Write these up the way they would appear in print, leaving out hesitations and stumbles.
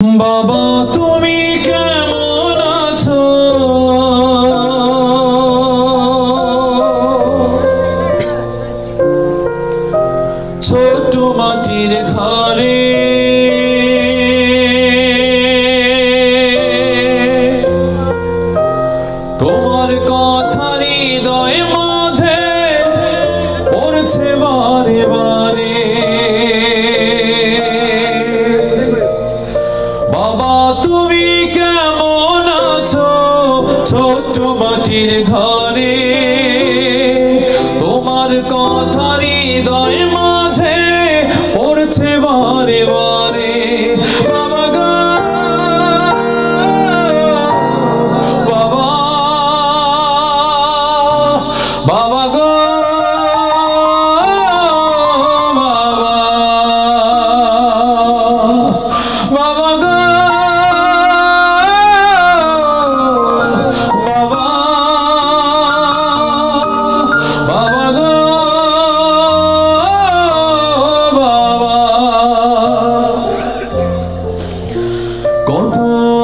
বাবা তুমি কেমন আছো? ছোট মাটির ঘরে তোমার কথা হৃদয় মাঝে পড়ছে বারে বারে। বাবা তুমি কেমন আছো? ছোট মাটির ঘরে তোমার কথা হৃদয় মাঝে পড়ছে বারে বারে। বাবা গো বাবা, বাবা গো বাবা, বাবা গো কত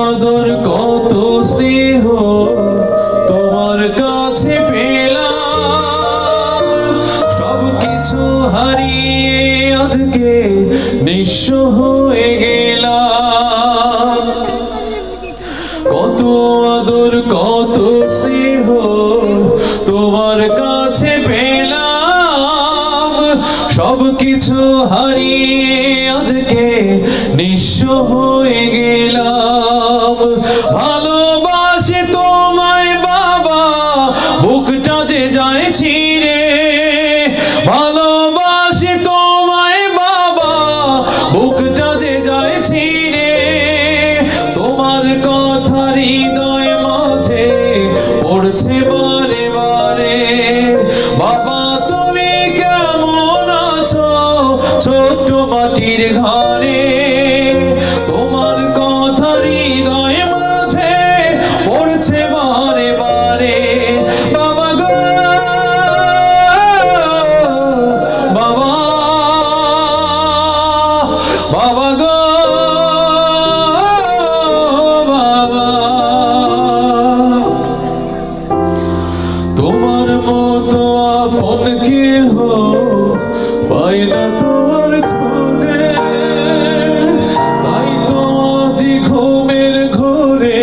আদর কত স্নেহ তোমার কাছে পেলাম, সবকিছু হারিয়ে আজকে নিঃস্ব হয়ে গেলাম। কত আদর কত স্নেহ তোমার কাছে পেলাম, সবকিছু হারিয়ে আজকে নিঃস্ব হয়ে গেলাম। ভালোবাসি তোমায় বাবা, বুকটা যে যায় ছিঁড়ে। ভালোবাসি তোমায় বাবা, বুকটা যে যায় ছিঁড়ে। তোমার কথা হৃদয় মাঝে পড়ছে বারে বারে। বাবা তুমি কেমন আছো? ছোট্ট মাটির ঘরে তোমার কথা হৃদয় মাঝে পড়ছে বারে বারে। বাবা গো বাবা, বাবা গো বাবা, তোমার মতো আপন কেহ পাই না তোমার খোঁজে। তাই তো আজ ঘুমের ঘোরে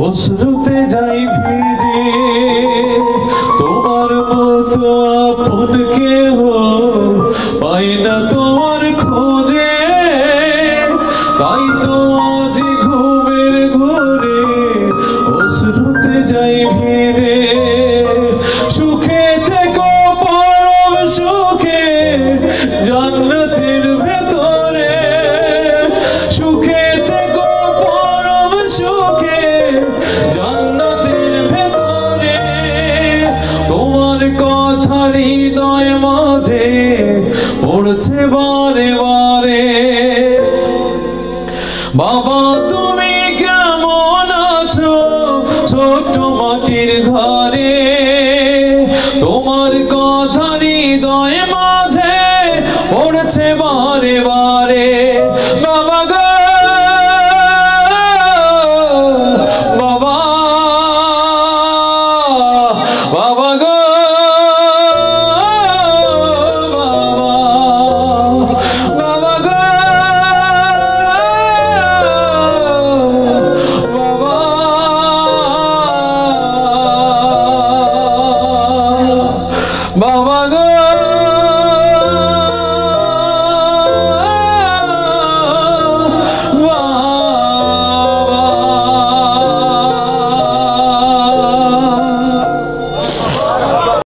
অশ্রুতে যাই ভিজে। তোমার মতো আপন কেহ পাই না তোমার খোঁজে। তাই তো আজ ঘুমের ঘোরে অশ্রুতে যাই ভিজে। সুখে থেকো পরম সুখে জান্নাতের ভেতরে। সুখে থেকো পরম সুখে জান্নাতের ভেতরে। তোমার কথা হৃদয় মাঝে পড়ছে বারে বারে। বাবা তুমি কেমন আছো? ছোট মাটির ঘরে তোমার কথা হৃদয় মাঝে পড়ছে বারে বারে। বাবা গো বাবা, বাবা গো বাবা, বাবা গো বাবা, বাবা গো